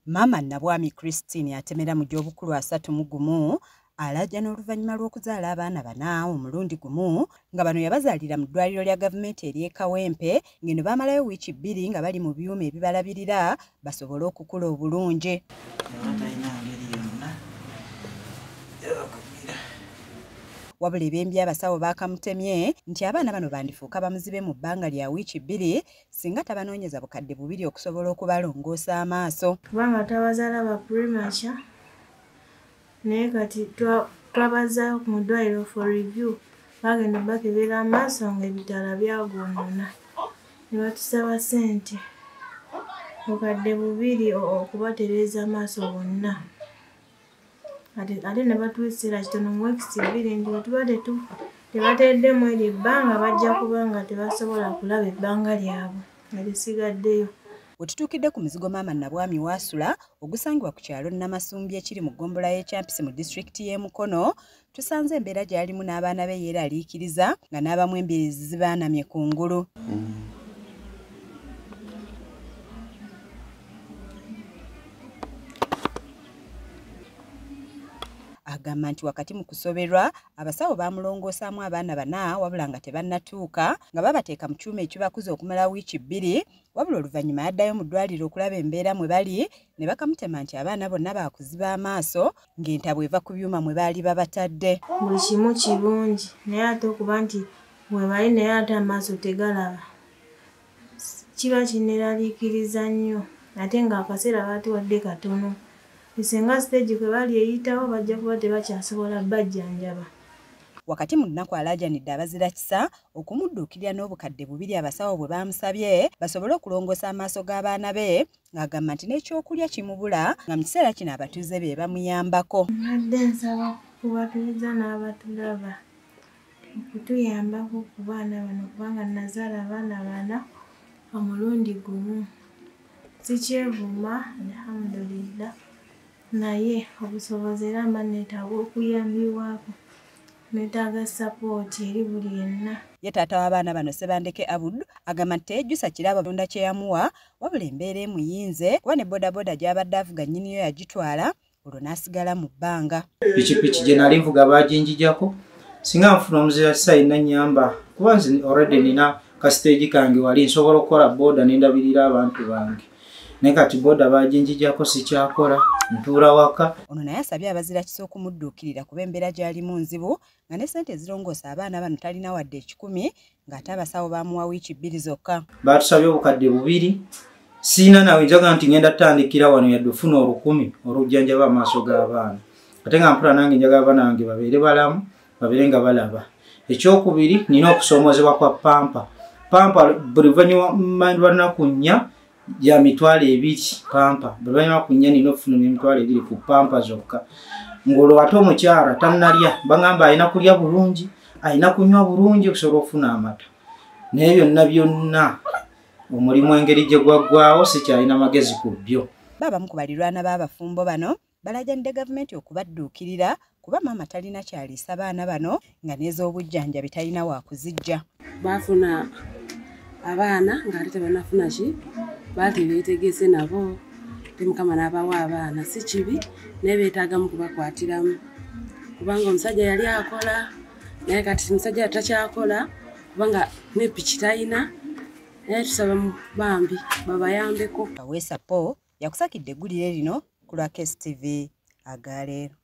Mama Nabwami Christine atemera mu gy'obukulu 31 alajja n'oluvannyuma lw'okuzaala abaana bana omulundi gumu nga bano yabazaalira mu ddwaliro lya gavumenti ery'e Kawempe ng'eno baamalayo wiiki 2 nga bali mu byuma ebibalabirira basobole okukula obulungi. Wabula ebembi abasawo bakamutemye nti abaana bano bandifuuka bamuzibe mu bbanga lya wiiki 2 singa tabanoonyeza bukadde 2 okusobola okubalongoosa amaaso. Kubanga tabazaala ba premature naye kati twabazaayo ku ddwaliro for review bagenda bakebera amaaso nga ebitala byagoonona ne batusaba ssente bukadde 2 okubatereeza amaaso bonna. Ate ne batuweesera kitono mu weeks 2 nti bwe tebateddemu eryo ebbanga bajja kuba nga tebasobola kulaba ebbanga lyabwe nga lisigaddeyo. We tutuukidde ku muzigo Maama Nabwami w'asula ogusangibwa ku kyalo Namasumbi ekiri mu ggombolola y'e Kyampisi mu disitulikiti y'e Mukono, tusanze embeera gy'alimu n'abaana be yeeraliikiriza nga n'abamu embiriizi zibaanamye ku ngulu. Agamba nti wakati mu kusoberwa abasawo baamulongoosaamu abaana bana wabula nga tebannatuuka nga babateeka mu kyuma ekibakuza okumala wiiki 2 wabula oluvannyuma yaddayo mu ddwaliro okulaba embeera mwe bali ne bakamutema nti abaana bonna baakuziba amaaso ng'entabwe eva ku byuma mwe baali babatadde. Buli kimu kirungi naye ate okuba nti mwe bali naye ate amaaso tegalaba kiba kineeraliikiriza nnyo ate ng'akaseera baatuwadde katono. Singa stage kwe bali eyitawo bajja kuba tebakyasobola bajjanjaba. Wakati mu nnaku alaajanidde abazira kisa okumudduukirira n'obukadde 2 abasawo bwe baamusabye basobole okulongoosa amaaso g'abaana be ng'agamba nti n'ekyokulya kimubula nga mu kiseera kino abatuuze be bamuyambako. Mbadde nsaba kubatuuza n'abatulaba okutuyambako ku baana bano kubanga nazaala abaana bana omulundi gumu. Sikyevuma alhamdulillah naye obusobozi era mba neetaaga okuyambibwako neetaaga sapooti eri buli yenna. Ye taata w'abaana bano Sebandeke Abud agamba nti teyejjusa kirabo Katonda kye yamuwa wabula embeera emuyinze kuba ne bodaboda gy'abadde avuga nnyiniyo yagitwala olwo n'asigala mu bbanga. Pikipiki gye nali nvuga baaginjijjako singa nfuna omuzira sayina nnyamba kuba nze already nina kasiteegi kange wali nsobola okukola booda n'endabirira abantu bange. Naye kati booda baaginjijjako sikyakola ntuula waka. Ono naye asabye abazira kisa okumudduukirira kuba embeera gy'alimu nzibu nga ne ssente ezirongoosa abaana bano talina wadde 10 ng'ate abasawo baamuwa wiiki 2 zokka. Baatusabye obukadde 2 siina nawe njaga nti ngenda tutandikira wano yadde ofuna 10 olujjanjaba amaaso g'abaana ate nga mpula nange njagala abaana bange babeere balamu babeere nga balaba. Ekyokubiri nina okusoomozebwa kwa pampa buli luvannyuma lwanaku 4 ya mitwalo 2 pampa bwe kunya nino ofuna emitwalo 2 ku pampa zokka. Ngolo ate omukyala tannalya bagamba alina kulya bulungi alina kunywa bulungi okusobola okufuna amata naye byonna omulimu engeri gye gwaggwaawo sikyalina magezi ku byo. Babamu ku balirwana b'abafumbo bano balaajanidde gavumenti okubadduukirira kuba maama talina kyaliisa baana bano nga n'ez'obujjanjabi talina wa kuzijja. Baafuna abaana ng'ate tebannafuna ki baali beetegese nabo Mukama n'abawa abaana si kibi naye beetaagamu kubakwatiramu kubanga omusajja yali akola naye kati omusajja takyakola kubanga ne piki talina naye tusaba mu bambi babayambeko. Kaweesa Paul yakusakidde eggulire lino ku lwa KSTV Agaleero.